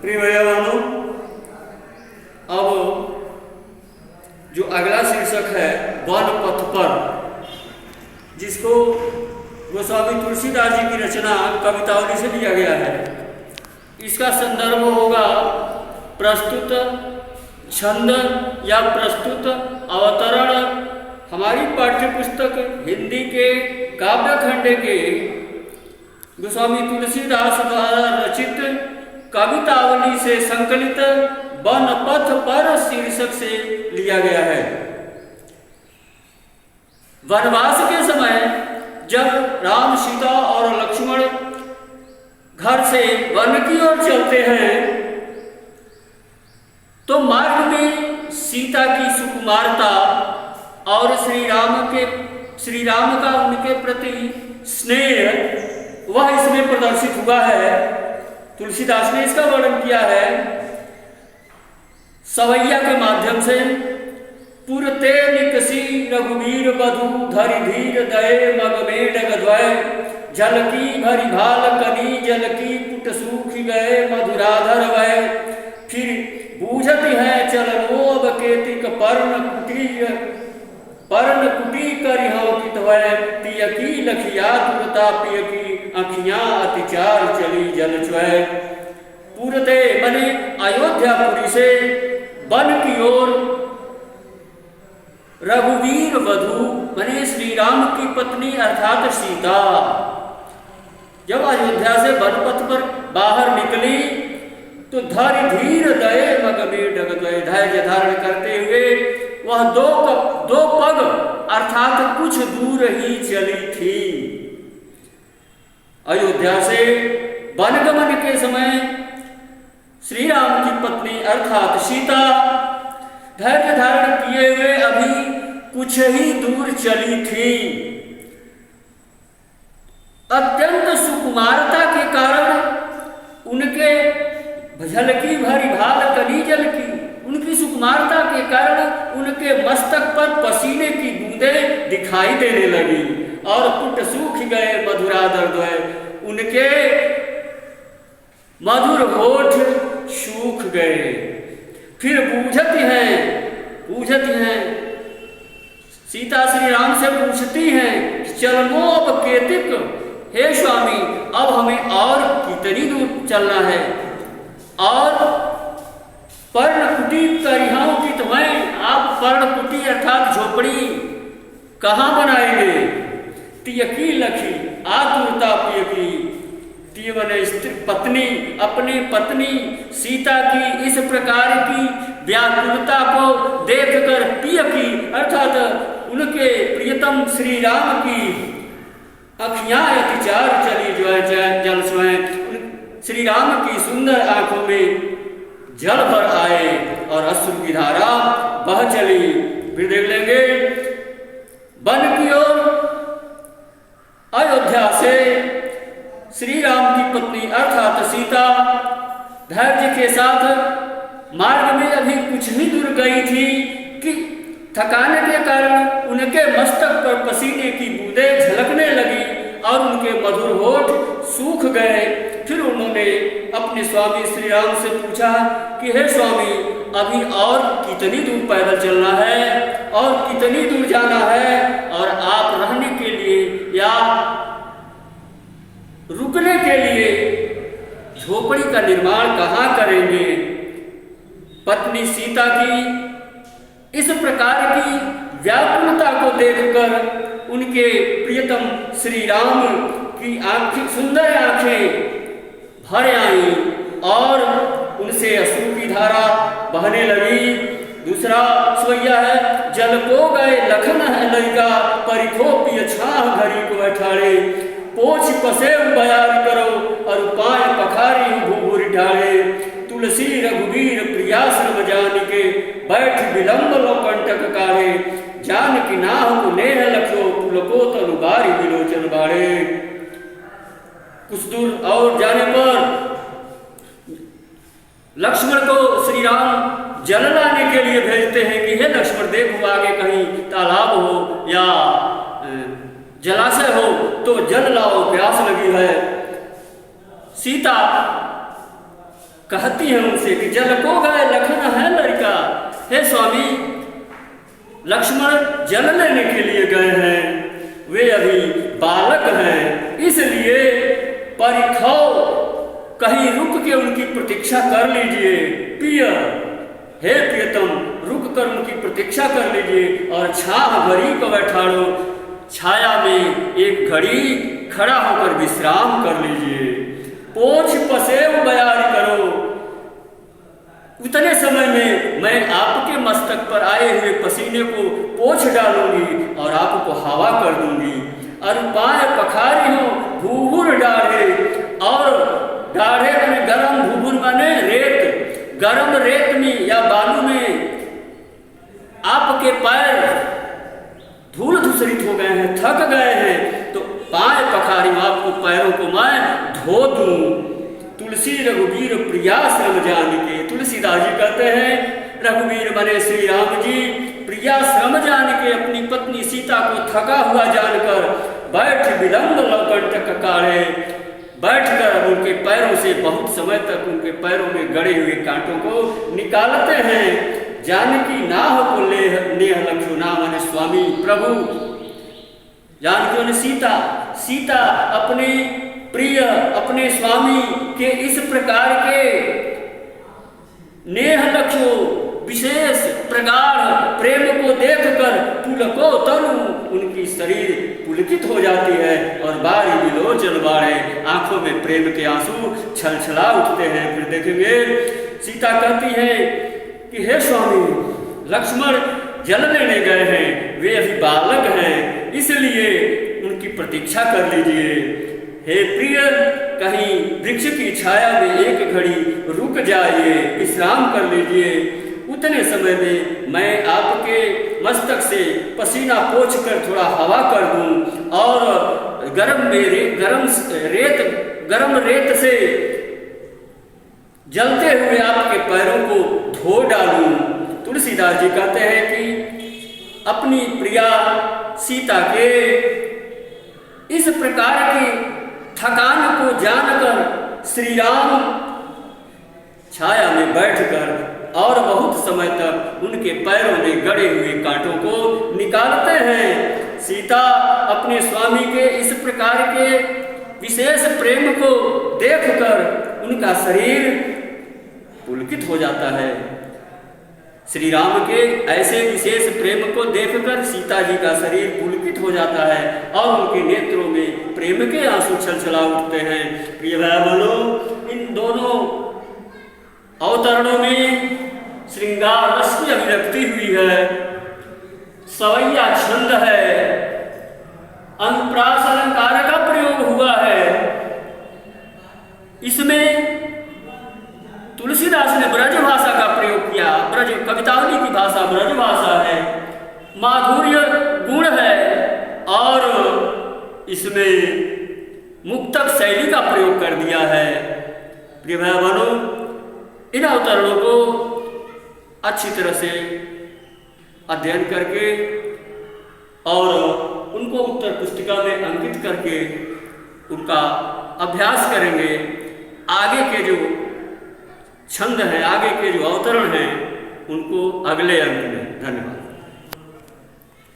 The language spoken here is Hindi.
प्रिय भैया-बहनों, अब जो अगला शीर्षक है वन पथ पर, जिसको गोस्वामी तुलसीदास जी की रचना कवितावली से लिया गया है। इसका संदर्भ होगा प्रस्तुत छंद या प्रस्तुत अवतरण हमारी पाठ्य पुस्तक हिंदी के काव्यखंड के गोस्वामी तुलसीदास द्वारा रचित कवितावली से संकलित वन पथ पर शीर्षक से लिया गया है। वनवास के समय जब राम, सीता और लक्ष्मण घर से वन की ओर चलते हैं तो मार्ग में सीता की सुकुमारता और श्री राम का उनके प्रति स्नेह वह इसमें प्रदर्शित हुआ है। तुलसीदास ने इसका वर्णन किया है सवैया के माध्यम से। पुरते निकसी रघुवीर बधु धरि धीर दये मगमेढ़ गद्वय जल की भरी भाल कनी जल की पुट सूखी गए मधुराधर वय फिर बूझती है चलनोब केतिक पर्ण कुटी करि हौकित वय पिय की लखिया तुरता पिय की अखियां अतिचार चली जल चय। पूरते मने अयोध्यापुरी से वन की ओर रघुवीर वधु मने श्री राम की पत्नी अर्थात सीता जब अयोध्या से वनपथ पर बाहर निकली तो धरि धीर दये मगमेढ़ गद्वय धैर्य धारण करते हुए वह दो पग अर्थात कुछ दूर ही चली थी। अयोध्या से वनगमन के समय श्री राम की पत्नी अर्थात सीता धैर्य धारण किए हुए अभी कुछ ही दूर चली थी। अत्यंत सुकुमारता के कारण उनके झलकी भरी भाल कली जल की उनकी सुकुमारता के कारण उनके मस्तक पर पसीने की बूंदें दिखाई देने लगी और पुट सूख गए मधुराधर द्वय उनके मधुर होठ सूख गए। फिर पूछती हैं सीता श्री राम से पूछती हैं चलनो अब केतिक, हे स्वामी अब हमें और कितनी दूर चलना है और पर्णकुटी करिहाओं की तुम्हें आप पर्णकुटी अर्थात झोपड़ी कहाँ बनाएंगे। तियकी लखी आतुरता पियकी तिय बने पत्नी अपनी पत्नी सीता की इस प्रकार की व्याकुलता को देखकर पियकी अर्थात उनके प्रियतम श्री राम की अखियां अतिचार चली जो है जल स्वयं श्री राम की सुंदर आंखों में जल भर आए और अश्रु की धारा बह चली। फिर देख लेंगे वन की ओर अयोध्या से श्री राम की पत्नी अर्थात सीता धैर्य के साथ मार्ग में अभी कुछ ही दूर गई थी कि थकाने के कारण उनके मस्तक पर पसीने की बूंदें झलकने लगी और उनके मधुर होठ सूख गए। फिर उन्होंने अपने स्वामी श्री राम से पूछा कि हे स्वामी अभी और कितनी दूर पैदल चलना है और कितनी दूर जाना है और आप रहने के लिए या रुकने के लिए झोपड़ी का निर्माण कहाँ करेंगे। पत्नी सीता की इस प्रकार की व्याकुलता को देखकर उनके प्रियतम श्री राम की आंखें सुंदर आंखें भर आई और उनसे अश्रु की धारा बहने लगी। दूसरा स्वैया है जल को गए लखन है लड़का परिखो पिय छाह घरी को बैठाड़े पोछ पसे बयार करो और पाय पखारी भूभूरी ढाले तुलसी रघुवीर प्रियाश्रम जान के बैठ विलंब लो कंटक काढ़े जान की नाह को नेह लखो पुलको तनुबारी विलोचन बाड़े। कुछ दूर और जाने पर लक्ष्मण को श्री राम जल लाने के लिए भेजते हैं कि हे लक्ष्मण देखो आगे कहीं तालाब हो या जलाशय हो तो जल लाओ प्यास लगी है। सीता कहती है उनसे कि जल को गए लखन है लड़का। हे स्वामी, लक्ष्मण जल लेने के लिए गए हैं, वे अभी बालक हैं, इसलिए परिखो कहीं रुक के उनकी प्रतीक्षा कर लीजिए। प्रिय, हे प्रियतम, रुक कर उनकी प्रतीक्षा कर लीजिए और छाह घड़ी को बैठाड़ो, छाया में एक घड़ी खड़ा होकर विश्राम कर लीजिए। पोछ पसेव बयार करो, उतने समय में मैं आपके मस्तक पर आए हुए पसीने को पोंछ डालूंगी और आपको हवा कर दूंगी। और पाए पखारी हो भूभुर डाढ़े, और डाढ़े में गरम, भूभुर माने रेत, गरम रेत में या बालू में आपके पैर धूल धूसरित हो गए हैं, थक गए हैं, तो पाए पखारी आपको पैरों को मैं धो दूं। तुलसी रघुवीर प्रिया श्रम जान के, तुलसीदास जी कहते हैं रघुवीर बने श्री राम जी प्रिया श्रम जान के अपनी पत्नी सीता को थका हुआ जानकर बैठ विलंब लौकंटक काढ़े, बैठकर उनके पैरों से बहुत समय तक उनके पैरों में गड़े हुए कांटों को निकालते हैं। जानकी नाह को नेह लक्ष्यो नाम ने स्वामी प्रभु, जानकी ने सीता अपने प्रिय, अपने स्वामी के इस प्रकार के नेह लक्ष्यो विशेष प्रगाढ़ प्रेम को देखकर पुलको तनु, उनकी शरीर पुलकित हो जाती है और बारी विलोचन बाड़े, आंखों में प्रेम के आंसू छलछला उठते हैं। फिर देखेंगे सीता कहती है कि हे स्वामी, लक्ष्मण जल लेने गए हैं, वे अभी बालक हैं, इसलिए उनकी प्रतीक्षा कर लीजिए। हे प्रिय, कहीं वृक्ष की छाया में एक घड़ी रुक जाइए, विश्राम कर लीजिए। उतने समय में मैं आपके मस्तक से पसीना पोंछकर थोड़ा हवा कर दूं और गरम रेत से जलते हुए आपके पैरों को धो डालूं। तुलसीदास जी कहते हैं कि अपनी प्रिया सीता के इस प्रकार की थकान को जानकर श्री राम छाया में बैठकर और बहुत समय तक उनके पैरों में गड़े हुए कांटों को निकालते हैं। सीता अपने स्वामी के इस प्रकार के विशेष प्रेम को देखकर उनका शरीर पुलकित हो जाता है। श्री राम के ऐसे विशेष प्रेम को देखकर सीता जी का शरीर पुलकित हो जाता है और उनके नेत्रों में प्रेम के आंसू छलछला उठते हैं। प्रिय भाई बहनों, इन दोनों अवतरणों में श्रृंगार रस की अभिव्यक्ति हुई है, सवैया छंद है, अनुप्रास अलंकार का प्रयोग हुआ है। इसमें तुलसीदास ने ब्रज भाषा का प्रयोग किया। ब्रज कवितावली की भाषा ब्रज भाषा है, माधुर्य गुण है और इसमें मुक्तक शैली का प्रयोग कर दिया है। प्रिय भाई बहनों, इन अवतरणों को अच्छी तरह से अध्ययन करके और उनको उत्तर पुस्तिका में अंकित करके उनका अभ्यास करेंगे। आगे के जो छंद हैं, आगे के जो अवतरण हैं, उनको अगले अंक में। धन्यवाद।